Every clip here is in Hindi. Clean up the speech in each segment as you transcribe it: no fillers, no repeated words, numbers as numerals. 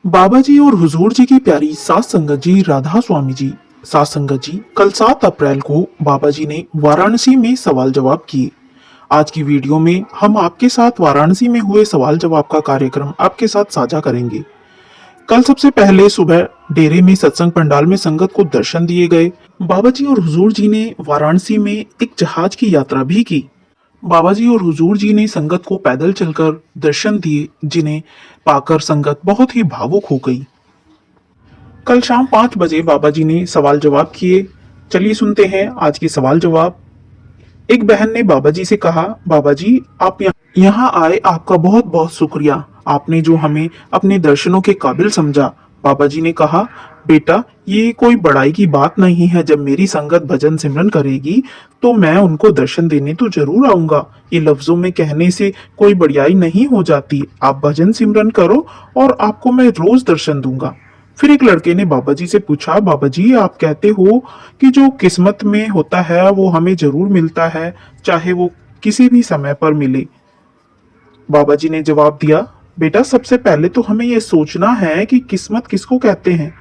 बाबा जी और हुजूर जी की प्यारी सात संगत जी राधा स्वामी जी। सात संगत जी, कल 7 अप्रैल को बाबा जी ने वाराणसी में सवाल जवाब किए। आज की वीडियो में हम आपके साथ वाराणसी में हुए सवाल जवाब का कार्यक्रम आपके साथ साझा करेंगे। कल सबसे पहले सुबह डेरे में सत्संग पंडाल में संगत को दर्शन दिए गए। बाबा जी और हुजूर जी ने वाराणसी में एक जहाज की यात्रा भी की। बाबा जी और हुजूर जी ने संगत को पैदल चलकर दर्शन दिए, जिन्हें पाकर संगत बहुत ही भावुक हो गई। कल शाम 5 बजे बाबा जी ने सवाल जवाब किए। चलिए सुनते हैं आज के सवाल जवाब। एक बहन ने बाबा जी से कहा, बाबा जी आप यहाँ आए, आपका बहुत बहुत शुक्रिया। आपने जो हमें अपने दर्शनों के काबिल समझा। बाबा जी ने कहा, बेटा ये कोई बड़ाई की बात नहीं है। जब मेरी संगत भजन सिमरन करेगी तो मैं उनको दर्शन देने तो जरूर आऊंगा। ये लफ्जों में कहने से कोई बड़ाई नहीं हो जाती। आप भजन सिमरन करो और आपको मैं रोज दर्शन दूंगा। फिर एक लड़के ने बाबा जी से पूछा, बाबा जी आप कहते हो कि जो किस्मत में होता है वो हमें जरूर मिलता है, चाहे वो किसी भी समय पर मिले। बाबा जी ने जवाब दिया, बेटा सबसे पहले तो हमें ये सोचना है कि किस्मत किसको कहते हैं।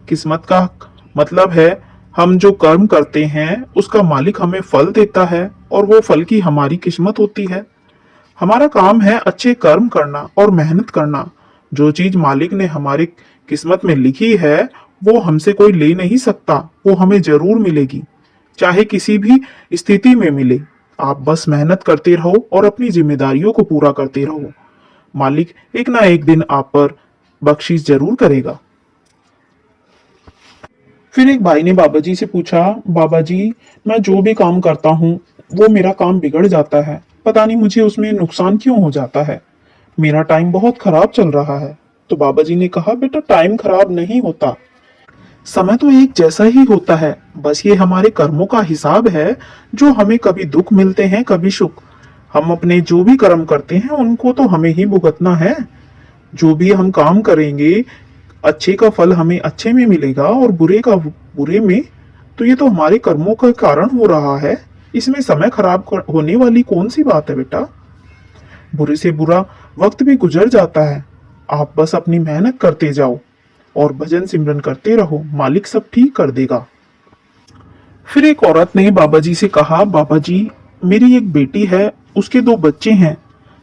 किस्मत का मतलब है हम जो कर्म करते हैं उसका मालिक हमें फल देता है और वो फल की हमारी किस्मत होती है। हमारा काम है अच्छे कर्म करना और मेहनत करना। जो चीज मालिक ने हमारी किस्मत में लिखी है वो हमसे कोई ले नहीं सकता, वो हमें जरूर मिलेगी, चाहे किसी भी स्थिति में मिले। आप बस मेहनत करते रहो और अपनी जिम्मेदारियों को पूरा करते रहो। मालिक एक ना एक दिन आप पर बख्शीश जरूर करेगा। फिर एक भाई ने बाबा जी से पूछा, बाबा जी मैं जो भी काम करता हूँ वो मेरा काम बिगड़ जाता है, पता नहीं मुझे उसमें नुकसान क्यों हो जाता है। मेरा टाइम बहुत खराब चल रहा है। तो बाबा जी ने कहा, बेटा टाइम खराब नहीं होता, समय तो एक जैसा ही होता है। बस ये हमारे कर्मों का हिसाब है, जो हमें कभी दुख मिलते हैं कभी सुख। हम अपने जो भी कर्म करते हैं उनको तो हमें ही भुगतना है। जो भी हम काम करेंगे अच्छे का फल हमें अच्छे में मिलेगा और बुरे का बुरे में। तो ये तो हमारे कर्मों का कारण हो रहा है, इसमें समय खराब होने वाली कौन सी बात है बेटा। बुरे से बुरा वक्त भी गुजर जाता है। आप बस अपनी मेहनत करते जाओ और भजन सिमरन करते रहो, मालिक सब ठीक कर देगा। फिर एक औरत ने बाबा जी से कहा, बाबा जी मेरी एक बेटी है, उसके 2 बच्चे हैं,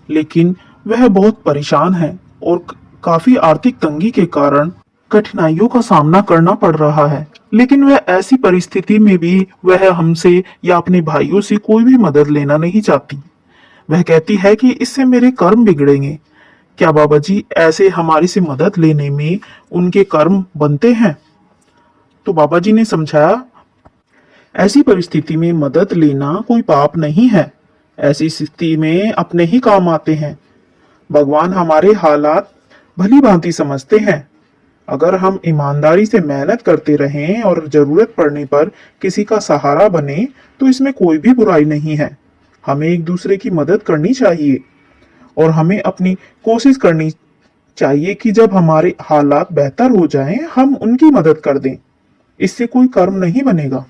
लेकिन वह बहुत परेशान है और काफी आर्थिक तंगी के कारण कठिनाइयों का सामना करना पड़ रहा है। लेकिन वह ऐसी परिस्थिति में भी वह हमसे या अपने भाइयों से कोई भी मदद लेना नहीं चाहती। वह कहती है कि इससे मेरे कर्म बिगड़ेंगे। क्या बाबा जी ऐसे हमारी से मदद लेने में उनके कर्म बनते हैं? तो बाबा जी ने समझाया, ऐसी परिस्थिति में मदद लेना कोई पाप नहीं है। ऐसी स्थिति में अपने ही काम आते हैं। भगवान हमारे हालात भली भांति समझते हैं। अगर हम ईमानदारी से मेहनत करते रहें और जरूरत पड़ने पर किसी का सहारा बने तो इसमें कोई भी बुराई नहीं है। हमें एक दूसरे की मदद करनी चाहिए और हमें अपनी कोशिश करनी चाहिए कि जब हमारे हालात बेहतर हो जाएं हम उनकी मदद कर दें। इससे कोई कर्म नहीं बनेगा।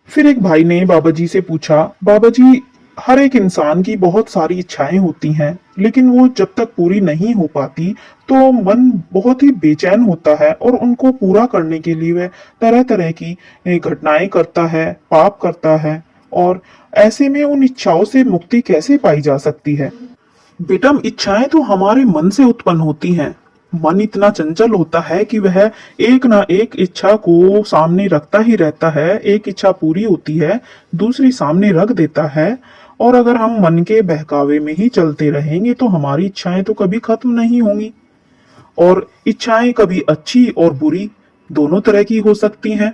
फिर एक भाई ने बाबा जी से पूछा, बाबा जी हर एक इंसान की बहुत सारी इच्छाएं होती हैं, लेकिन वो जब तक पूरी नहीं हो पाती तो मन बहुत ही बेचैन होता है और उनको पूरा करने के लिए वह तरह तरह की घटनाएं करता है, पाप करता है। और ऐसे में उन इच्छाओं से मुक्ति कैसे पाई जा सकती है? बेटा इच्छाएं तो हमारे मन से उत्पन्न होती हैं। मन इतना चंचल होता है कि वह एक ना एक इच्छा को सामने रखता ही रहता है। एक इच्छा पूरी होती है, दूसरी सामने रख देता है। और अगर हम मन के बहकावे में ही चलते रहेंगे तो हमारी इच्छाएं तो कभी खत्म नहीं होंगी। और इच्छाएं कभी अच्छी और बुरी दोनों तरह की हो सकती हैं।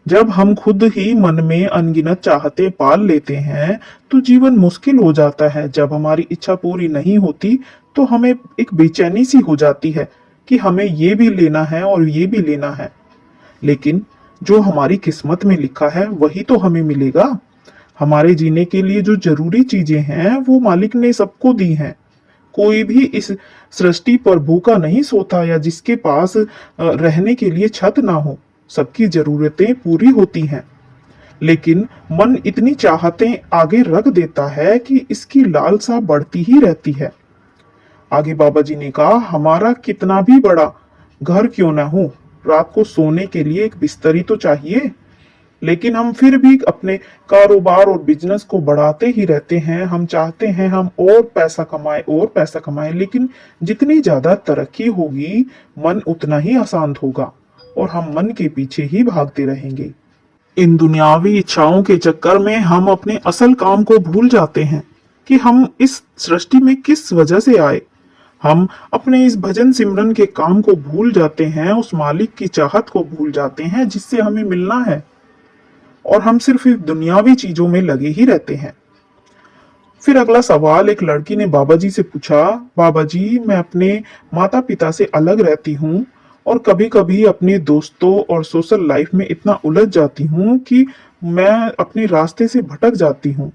जब हम खुद ही मन में अनगिनत चाहते पाल लेते हैं तो जीवन मुश्किल हो जाता है। जब हमारी इच्छा पूरी नहीं होती तो हमें एक बेचैनी सी हो जाती है कि हमें ये भी लेना है और ये भी लेना है। लेकिन जो हमारी किस्मत में लिखा है वही तो हमें मिलेगा। हमारे जीने के लिए जो जरूरी चीजें हैं वो मालिक ने सबको दी हैं। कोई भी इस सृष्टि पर भूखा नहीं सोता या जिसके पास रहने के लिए छत ना हो। सबकी जरूरतें पूरी होती हैं, लेकिन मन इतनी चाहतें आगे रख देता है कि इसकी लालसा बढ़ती ही रहती है। आगे बाबा जी ने कहा, हमारा कितना भी बड़ा घर क्यों ना हो, रात को सोने के लिए एक बिस्तर ही तो चाहिए। लेकिन हम फिर भी अपने कारोबार और बिजनेस को बढ़ाते ही रहते हैं। हम चाहते हैं हम और पैसा कमाए, लेकिन जितनी ज्यादा तरक्की होगी, मन उतना ही अशांत होगा और हम मन के पीछे ही भागते रहेंगे। इन दुनियावी इच्छाओं के चक्कर में हम अपने असल काम को भूल जाते हैं कि हम इस सृष्टि में किस वजह से आए। हम अपने इस भजन सिमरन के काम को भूल जाते हैं, उस मालिक की चाहत को भूल जाते हैं जिससे हमें मिलना है, और हम सिर्फ इस दुनियावी चीजों में लगे ही रहते हैं। फिर अगला सवाल एक लड़की ने बाबा जी से पूछा, बाबा जी मैं अपने माता पिता से अलग रहती हूँ और कभी कभी अपने दोस्तों और सोशल लाइफ में इतना उलझ जाती हूँ कि मैं अपने रास्ते से भटक जाती हूँ।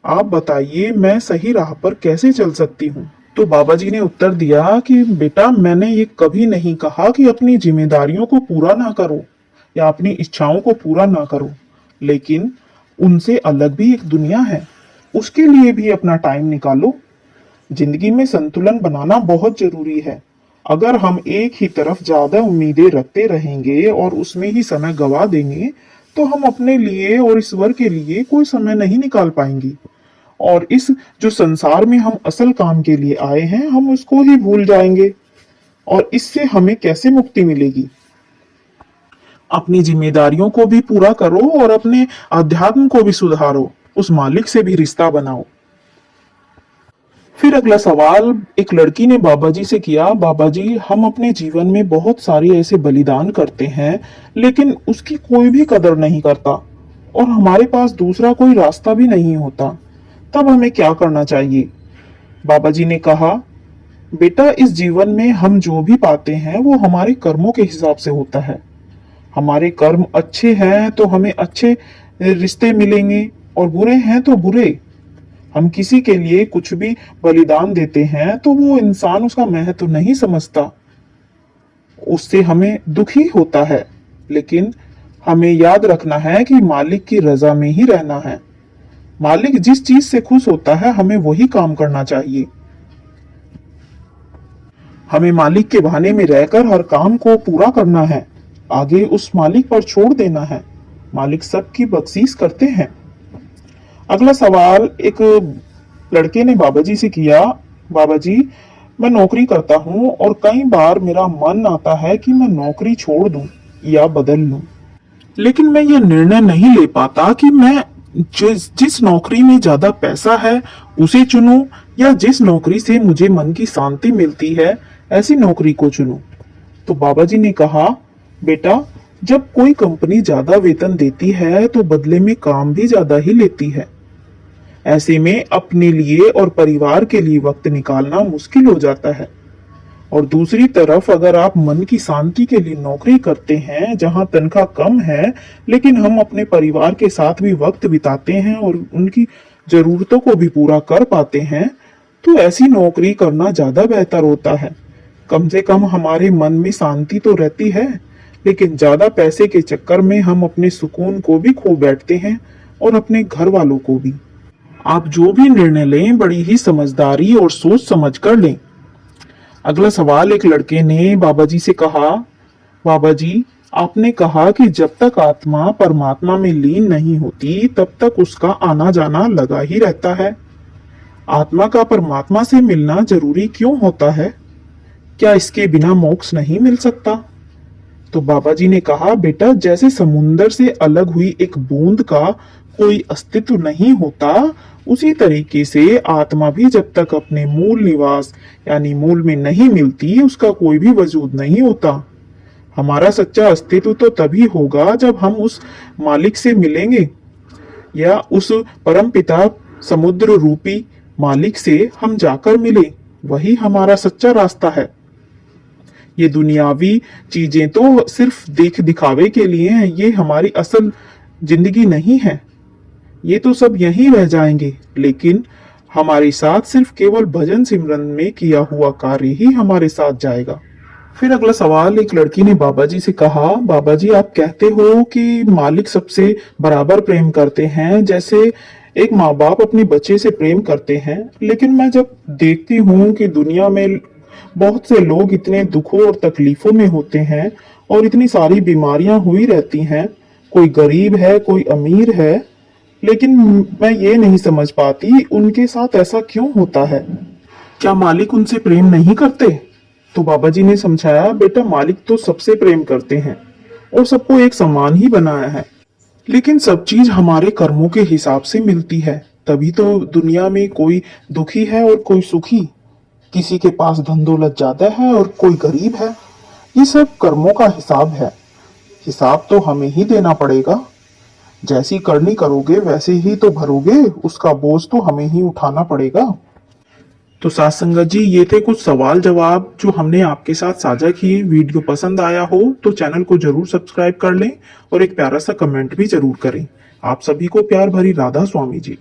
आप बताइए मैं सही राह पर कैसे चल सकती हूँ। तो बाबा जी ने उत्तर दिया कि बेटा, मैंने ये कभी नहीं कहा कि अपनी जिम्मेदारियों को पूरा ना करो या अपनी इच्छाओं को पूरा ना करो, लेकिन उनसे अलग भी एक दुनिया है, उसके लिए भी अपना टाइम निकालो। जिंदगी में संतुलन बनाना बहुत जरूरी है। अगर हम एक ही तरफ ज्यादा उम्मीदें रखते रहेंगे और उसमें ही समय गवा देंगे, तो हम अपने लिए और ईश्वर के लिए कोई समय नहीं निकाल पाएंगे, और इस जो संसार में हम असल काम के लिए आए हैं, हम उसको ही भूल जाएंगे। और इससे हमें कैसे मुक्ति मिलेगी? अपनी जिम्मेदारियों को भी पूरा करो और अपने अध्यात्म को भी सुधारो, उस मालिक से भी रिश्ता बनाओ। फिर अगला सवाल एक लड़की ने बाबा जी से किया, बाबा जी हम अपने जीवन में बहुत सारे ऐसे बलिदान करते हैं, लेकिन उसकी कोई भी कदर नहीं करता और हमारे पास दूसरा कोई रास्ता भी नहीं होता, तब हमें क्या करना चाहिए? बाबा जी ने कहा, बेटा इस जीवन में हम जो भी पाते हैं वो हमारे कर्मों के हिसाब से होता है। हमारे कर्म अच्छे हैं तो हमें अच्छे रिश्ते मिलेंगे और बुरे हैं तो बुरे। हम किसी के लिए कुछ भी बलिदान देते हैं तो वो इंसान उसका महत्व नहीं समझता, उससे हमें दुख ही होता है। लेकिन हमें याद रखना है कि मालिक की रजा में ही रहना है। मालिक जिस चीज से खुश होता है हमें वही काम करना चाहिए। हमें मालिक के बहाने में रहकर हर काम को पूरा करना है, आगे उस मालिक पर छोड़ देना है। मालिक सबकी बख्शीश करते हैं। अगला सवाल एक लड़के ने बाबा जी से किया, बाबा जी मैं नौकरी करता हूँ और कई बार मेरा मन आता है कि मैं नौकरी छोड़ दूं या बदल लूं, लेकिन मैं ये निर्णय नहीं ले पाता कि मैं जिस नौकरी में ज्यादा पैसा है उसे चुनूं या जिस नौकरी से मुझे मन की शांति मिलती है ऐसी नौकरी को चुनूं। तो बाबा जी ने कहा, बेटा जब कोई कंपनी ज्यादा वेतन देती है तो बदले में काम भी ज्यादा ही लेती है। ऐसे में अपने लिए और परिवार के लिए वक्त निकालना मुश्किल हो जाता है। और दूसरी तरफ अगर आप मन की शांति के लिए नौकरी करते हैं जहां तनख्वाह कम है, लेकिन हम अपने परिवार के साथ भी वक्त बिताते हैं और उनकी जरूरतों को भी पूरा कर पाते हैं, तो ऐसी नौकरी करना ज्यादा बेहतर होता है। कम से कम हमारे मन में शांति तो रहती है, लेकिन ज्यादा पैसे के चक्कर में हम अपने सुकून को भी खो बैठते हैं और अपने घर वालों को भी। आप जो भी निर्णय लें बड़ी ही समझदारी और सोच समझ कर लें। अगला सवाल एक लड़के ने बाबा जी से कहा, बाबा जी आपने कहा कि जब तक आत्मा परमात्मा में लीन नहीं होती तब तक उसका आना जाना लगा ही रहता है। आत्मा का परमात्मा से मिलना जरूरी क्यों होता है? क्या इसके बिना मोक्ष नहीं मिल सकता? तो बाबा जी ने कहा, बेटा जैसे समुंदर से अलग हुई एक बूंद का कोई अस्तित्व नहीं होता, उसी तरीके से आत्मा भी जब तक अपने मूल निवास यानी मूल में नहीं मिलती उसका कोई भी वजूद नहीं होता। हमारा सच्चा अस्तित्व तो तभी होगा जब हम उस मालिक से मिलेंगे या उस परमपिता समुद्र रूपी मालिक से हम जाकर मिले। वही हमारा सच्चा रास्ता है। ये दुनियावी चीजें तो सिर्फ देख दिखावे के लिए हैं, ये हमारी असल जिंदगी नहीं है। ये तो सब यहीं रह जाएंगे, लेकिन हमारे साथ सिर्फ केवल भजन सिमरन में किया हुआ कार्य ही हमारे साथ जाएगा। फिर अगला सवाल एक लड़की ने बाबा जी से कहा, बाबा जी आप कहते हो कि मालिक सबसे बराबर प्रेम करते हैं, जैसे एक माँ बाप अपने बच्चे से प्रेम करते हैं, लेकिन मैं जब देखती हूँ कि दुनिया में बहुत से लोग इतने दुखों और तकलीफों में होते हैं और इतनी सारी बीमारियां हुई रहती हैं। कोई गरीब है, कोई अमीर है, लेकिन मैं ये नहीं समझ पाती उनके साथ ऐसा क्यों होता है। क्या मालिक उनसे प्रेम नहीं करते? तो बाबा जी ने समझाया, बेटा मालिक तो सबसे प्रेम करते हैं और सबको एक समान ही बनाया है, लेकिन सब चीज हमारे कर्मों के हिसाब से मिलती है। तभी तो दुनिया में कोई दुखी है और कोई सुखी, किसी के पास धन दौलत ज्यादा है और कोई गरीब है। ये सब कर्मों का हिसाब है। हिसाब तो हमें ही देना पड़ेगा। जैसी करनी करोगे वैसे ही तो भरोगे, उसका बोझ तो हमें ही उठाना पड़ेगा। तो साथ संगत जी, ये थे कुछ सवाल जवाब जो हमने आपके साथ साझा किए। वीडियो पसंद आया हो तो चैनल को जरूर सब्सक्राइब कर लें और एक प्यारा सा कमेंट भी जरूर करें। आप सभी को प्यार भरी राधा स्वामी जी।